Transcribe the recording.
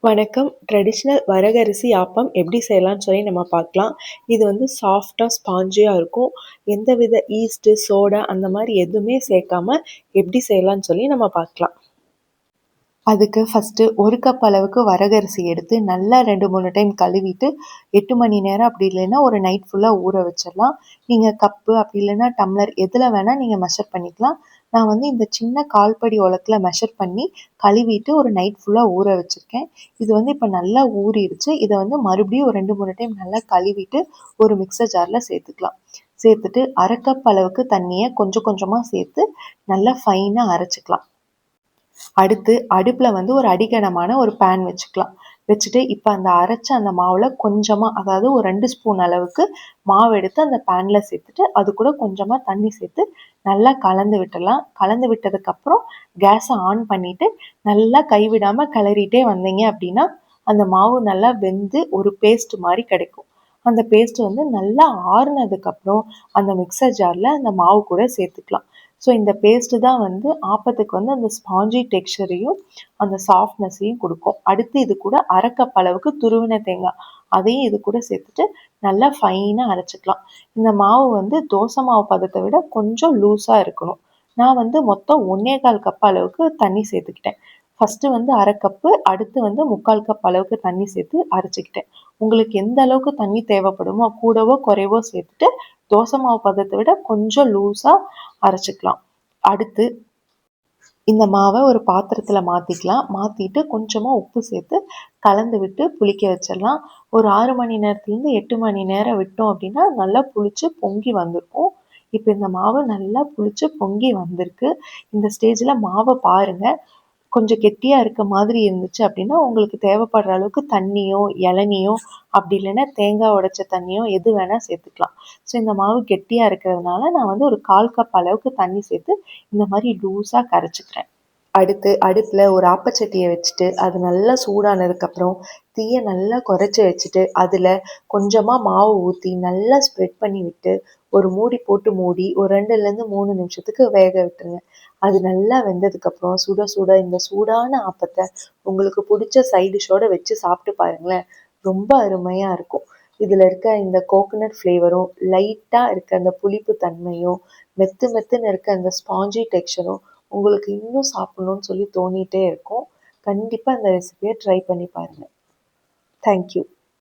வணக்கம். ட்ரெடிஷ்னல் வரகரிசி ஆப்பம் எப்படி செய்யலாம்னு சொல்லி நம்ம பார்க்கலாம். இது வந்து சாஃப்டாக ஸ்பாஞ்சியாக இருக்கும். எந்தவித ஈஸ்ட்டு, சோடா அந்த மாதிரி எதுவுமே சேர்க்காம எப்படி செய்யலாம்னு சொல்லி நம்ம பார்க்கலாம். அதுக்கு ஃபஸ்ட்டு 1 கப் அளவுக்கு வரகரிசி எடுத்து நல்லா 2, 3 டைம் கழுவிட்டு 8 மணி நேரம் அப்படி இல்லைன்னா ஒரு நைட் ஃபுல்லாக ஊற வச்சிடலாம். நீங்கள் கப்பு அப்படி இல்லைன்னா டம்ளர் எதில் வேணால் நீங்கள் மெஷர் பண்ணிக்கலாம். நான் வந்து இந்த சின்ன கால்படி உலக்கில் மெஷர் பண்ணி கழுவிட்டு ஒரு நைட் ஃபுல்லாக ஊற வச்சுருக்கேன். இது வந்து இப்போ நல்லா ஊறிடுச்சு. இதை வந்து மறுபடியும் ஒரு 2, 3 டைம் நல்லா கழுவிட்டு ஒரு மிக்சர் ஜாரில் சேர்த்துக்கலாம். சேர்த்துட்டு 1/2 கப் அளவுக்கு தண்ணியை கொஞ்சம் கொஞ்சமாக சேர்த்து நல்லா ஃபைனாக அரைச்சிக்கலாம். அடுத்து அடுப்பில் வந்து ஒரு அடிகனமான ஒரு பேன் வச்சுக்கலாம். வச்சுட்டு இப்போ அந்த அரைச்ச அந்த மாவில் கொஞ்சமாக, அதாவது ஒரு 2 ஸ்பூன் அளவுக்கு மாவு எடுத்து அந்த பேனில் சேர்த்துட்டு அது கூட கொஞ்சமாக தண்ணி சேர்த்து நல்லா கலந்து விட்டுடலாம். கலந்து விட்டதுக்கப்புறம் கேஸை ஆன் பண்ணிவிட்டு நல்லா கைவிடாமல் கிளறிட்டே வந்தீங்க அப்படின்னா அந்த மாவு நல்லா வெந்து ஒரு பேஸ்ட் மாதிரி கிடைக்கும். அந்த பேஸ்ட் வந்து நல்லா ஆறுனதுக்கப்புறம் அந்த மிக்சர் ஜாரில் அந்த மாவு கூட சேர்த்துக்கலாம். ஸோ இந்த பேஸ்ட்டு தான் வந்து ஆப்பத்துக்கு வந்து அந்த ஸ்பாஞ்சி டெக்ஸ்சரையும் அந்த சாஃப்ட்னஸையும் கொடுக்கும். அடுத்து இது கூட 1/2 கப் அளவுக்கு துருவின தேங்காய் அதையும் இது கூட சேர்த்துட்டு நல்லா ஃபைனாக அரைச்சிக்கலாம். இந்த மாவு வந்து தோசை மாவு பதத்தை விட கொஞ்சம் லூஸாக இருக்கணும். நான் வந்து மொத்தம் 1/4 கப் அளவுக்கு தண்ணி சேர்த்துக்கிட்டேன். ஃபஸ்ட்டு வந்து 1/2 கப்பு, அடுத்து வந்து 3/4 கப் அளவுக்கு தண்ணி சேர்த்து அரைச்சிக்கிட்டேன். உங்களுக்கு எந்த அளவுக்கு தண்ணி தேவைப்படுமோ கூடவோ குறைவோ சேர்த்துட்டு தோசை மாவு பதத்தை விட கொஞ்சம் லூஸாக அரைச்சிக்கலாம். அடுத்து இந்த மாவை ஒரு பாத்திரத்தில் மாற்றிக்கலாம். மாற்றிட்டு கொஞ்சமாக உப்பு சேர்த்து கலந்து விட்டு புளிக்க வச்சிடலாம். ஒரு 6 மணி நேரத்துலேருந்து 8 மணி நேரம் விட்டோம் அப்படின்னா நல்லா புளிச்சு பொங்கி வந்திருக்கும். இப்போ இந்த மாவு நல்லா புளிச்சு பொங்கி வந்திருக்கு. இந்த ஸ்டேஜில் மாவை பாருங்கள். கொஞ்சம் கெட்டியாக இருக்க மாதிரி இருந்துச்சு அப்படின்னா உங்களுக்கு தேவைப்படுற அளவுக்கு தண்ணியோ இளநியோ அப்படி இல்லைன்னா தேங்காய் உடைச்ச தண்ணியோ எது வேணால் சேர்த்துக்கலாம். ஸோ இந்த மாவு கெட்டியாக இருக்கிறதுனால நான் வந்து ஒரு 1/4 கப் அளவுக்கு தண்ணி சேர்த்து இந்த மாதிரி லூஸாக கரைச்சிக்கிறேன். அடுத்து அடுப்பில் ஒரு ஆப்பச்சட்டியை வச்சுட்டு அது நல்லா சூடானதுக்கப்புறம் தீயை நல்லா குறைச்சி வச்சுட்டு அதில் கொஞ்சமாக மாவு ஊற்றி நல்லா ஸ்ப்ரெட் பண்ணி விட்டு ஒரு மூடி போட்டு மூடி ஒரு 2லேருந்து 3 நிமிஷத்துக்கு வேக விட்டுருங்க. அது நல்லா வெந்ததுக்கப்புறம் சுட சுட இந்த சூடான ஆப்பத்தை உங்களுக்கு பிடிச்ச சைட் டிஷ்ஷோடு வச்சு சாப்பிட்டு பாருங்களேன். ரொம்ப அருமையாக இருக்கும். இதில் இருக்க இந்த கோகோனட் ஃப்ளேவரும் லைட்டாக இருக்க அந்த புளிப்பு தன்மையும் மெத்து மெத்துன்னு இருக்க அந்த ஸ்பாஞ்சி டெக்ஸ்சரும் உங்களுக்கு இன்னும் சாப்பிட்ணுன்னு சொல்லி தோணிகிட்டே இருக்கும். கண்டிப்பாக இந்த ரெசிபியை ட்ரை பண்ணி பாருங்கள். தேங்க்யூ.